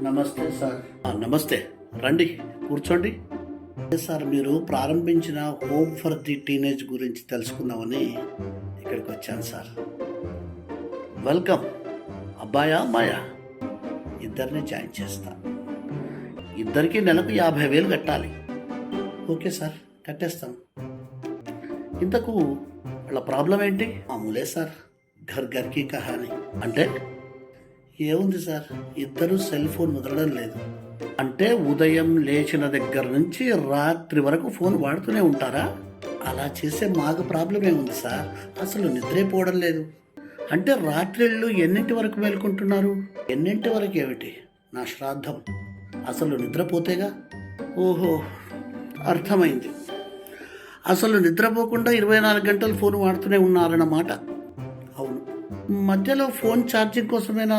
నమస్తే సార్. నమస్తే, రండి కూర్చోండి. సార్, మీరు ప్రారంభించిన హోమ్ ఫర్ ది టీనేజ్ గురించి తెలుసుకుందామని ఇక్కడికి వచ్చాను సార్. వెల్కమ్. అబ్బాయా అమ్మాయా ఇద్దరిని జాయిన్ చేస్తా. ఇద్దరికి నెలకు 50,000 కట్టాలి. ఓకే సార్, కట్టేస్తాం. ఇంతకు వాళ్ళ ప్రాబ్లం ఏంటి? మామూలే సార్, ఘర్ ఘర్కి కహాని. అంటే ఏముంది సార్, ఇద్దరు సెల్ ఫోన్ వదలడం లేదు. అంటే ఉదయం లేచిన దగ్గర నుంచి రాత్రి వరకు ఫోన్ వాడుతూనే ఉంటారా? అలా చేసే మాకు ప్రాబ్లం ఏముంది సార్, అసలు నిద్రే పోవడం లేదు. అంటే రాత్రిళ్ళు ఎన్నింటి వరకు మేల్కొంటున్నారు? ఎన్నింటి వరకు ఏమిటి? నా శ్రాద్ధం. అసలు నిద్రపోతేగా. ఓహో, అర్థమైంది. అసలు నిద్రపోకుండా 24 గంటలు ఫోన్ వాడుతూనే ఉన్నారన్నమాట. అవును. మధ్యలో ఫోన్ ఛార్జింగ్ కోసమైనా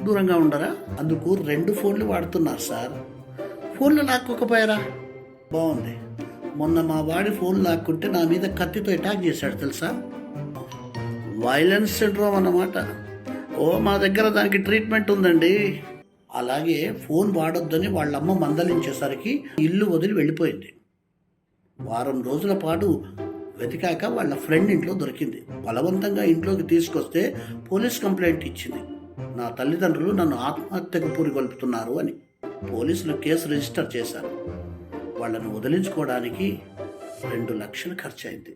దూరంగా ఉండరా? అందుకు 2 ఫోన్లు వాడుతున్నారు సార్. ఫోన్లు లాక్కోకపోయారా? బాగుంది. మొన్న మా వాడి ఫోన్ లాక్కుంటే నా మీద కత్తితో అటాక్ చేశాడు తెలుసా. వైలెన్స్ సిండ్రోమ్ అన్నమాట. మా దగ్గర దానికి ట్రీట్మెంట్ ఉందండి. అలాగే ఫోన్ వాడొద్దని వాళ్ళమ్మ మందలించేసరికి ఇల్లు వదిలి వెళ్ళిపోయింది. వారం రోజుల పాటు వెతికాక వాళ్ళ ఫ్రెండ్ ఇంట్లో దొరికింది. బలవంతంగా ఇంట్లోకి తీసుకొస్తే పోలీస్ కంప్లైంట్ ఇచ్చింది. నా తల్లిదండ్రులు నన్ను ఆత్మహత్యకు పూరిగొల్పుతున్నారు అని. పోలీసులు కేసు రిజిస్టర్ చేశారు. వాళ్ళను వదిలించుకోవడానికి 2 లక్షలు ఖర్చు అయింది.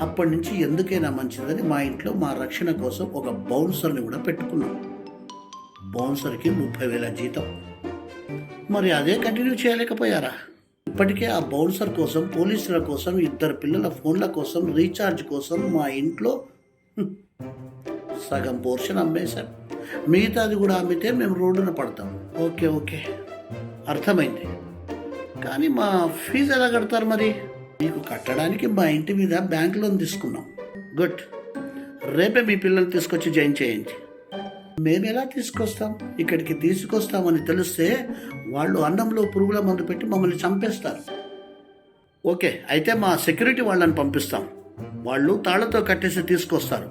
అప్పటి నుంచి ఎందుకైనా మంచిదని మా ఇంట్లో మా రక్షణ కోసం ఒక బౌన్సర్ని కూడా పెట్టుకున్నాం. బౌన్సర్కి 30,000 జీతం. మరి అదే కంటిన్యూ చేయలేకపోయారా? ఇప్పటికే ఆ బౌన్సర్ కోసం, పోలీసుల కోసం, 2 పిల్లల ఫోన్ల కోసం, రీఛార్జ్ కోసం మా ఇంట్లో సగం పోర్షన్ అమ్మేశారు. మిగతాది కూడా అమ్మితే మేము రోడ్డున పడతాం. ఓకే, అర్థమైంది. కానీ మా ఫీజు ఎలా కడతారు మరి? మీకు కట్టడానికి మా ఇంటి మీద బ్యాంక్ లోన్ తీసుకున్నాం. గుడ్. రేపే మీ పిల్లల్ని తీసుకొచ్చి జాయిన్ చేయండి. మేము ఎలా తీసుకొస్తాం? ఇక్కడికి తీసుకొస్తామని తెలిస్తే వాళ్ళు అన్నంలో పురుగుల మందు పెట్టి మమ్మల్ని చంపేస్తారు. ఓకే, అయితే మా సెక్యూరిటీ వాళ్ళని పంపిస్తాం. వాళ్ళు తాళ్లతో కట్టేసి తీసుకొస్తారు.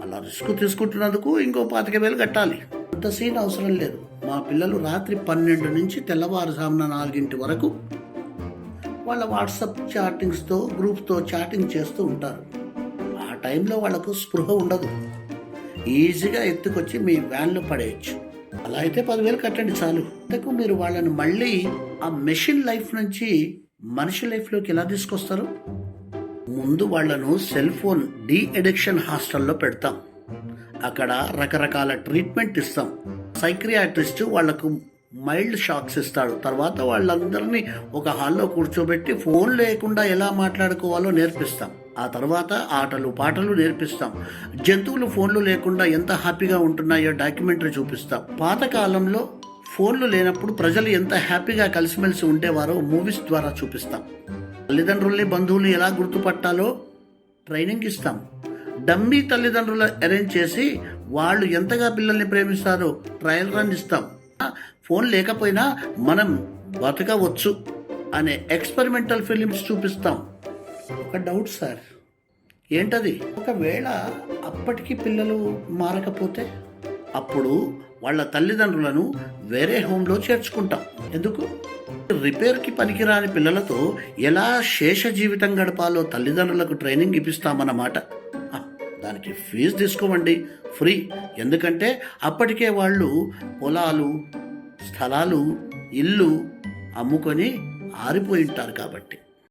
అలా రిస్క్ తీసుకుంటున్నందుకు ఇంకో 25,000 కట్టాలి. అంత సీన్ అవసరం లేదు. మా పిల్లలు రాత్రి 12 నుంచి తెల్లవారుజామున 4 వరకు వాళ్ళ వాట్సాప్ చాటింగ్స్తో, గ్రూప్తో చాటింగ్ చేస్తూ ఉంటారు. ఆ టైంలో వాళ్ళకు స్పృహ ఉండదు. ఈజీగా ఎత్తుకొచ్చి మీ వ్యాన్లో పడేయచ్చు. అలా అయితే 10,000 కట్టండి చాలు. ఇంతకు మీరు వాళ్ళని మళ్ళీ ఆ మెషిన్ లైఫ్ నుంచి మనిషి లైఫ్లోకి ఎలా తీసుకొస్తారు? ముందు వాళ్లను సెల్ ఫోన్ డీ అడిక్షన్ హాస్టల్లో పెడతాం. అక్కడ రకరకాల ట్రీట్మెంట్ ఇస్తాం. సైక్రియాట్రిస్ట్ వాళ్లకు మైల్డ్ షాక్స్ ఇస్తాడు. తర్వాత వాళ్ళందరినీ ఒక హాల్లో కూర్చోబెట్టి ఫోన్ లేకుండా ఎలా మాట్లాడుకోవాలో నేర్పిస్తాం. ఆ తర్వాత ఆటలు పాటలు నేర్పిస్తాం. జంతువులు ఫోన్లు లేకుండా ఎంత హ్యాపీగా ఉంటున్నాయో డాక్యుమెంటరీ చూపిస్తాం. పాతకాలంలో ఫోన్లు లేనప్పుడు ప్రజలు ఎంత హ్యాపీగా కలిసిమెలిసి ఉండేవారో మూవీస్ ద్వారా చూపిస్తాం. తల్లిదండ్రుల్ని, బంధువుల్ని ఎలా గుర్తుపట్టాలో ట్రైనింగ్ ఇస్తాం. డమ్మీ తల్లిదండ్రులు అరేంజ్ చేసి వాళ్ళు ఎంతగా పిల్లల్ని ప్రేమిస్తారో ట్రయల్ రన్ ఇస్తాం. ఫోన్ లేకపోయినా మనం బతకవచ్చు అనే ఎక్స్పెరిమెంటల్ ఫిలిమ్స్ చూపిస్తాం. ఒక డౌట్ సార్, ఏంటది? ఒకవేళ అప్పటికి పిల్లలు మారకపోతే అప్పుడు వాళ్ళ తల్లిదండ్రులను వేరే హోంలో చేర్చుకుంటాం. ఎందుకు? రిపేర్కి పనికిరాని పిల్లలతో ఎలా శేష జీవితం గడపాలో తల్లిదండ్రులకు ట్రైనింగ్ ఇప్పిస్తామన్నమాట. దానికి ఫీజు తీసుకోమండి, ఫ్రీ. ఎందుకంటే అప్పటికే వాళ్ళు పొలాలు, స్థలాలు, ఇల్లు అమ్ముకొని ఆరిపోయి ఉంటారు కాబట్టి.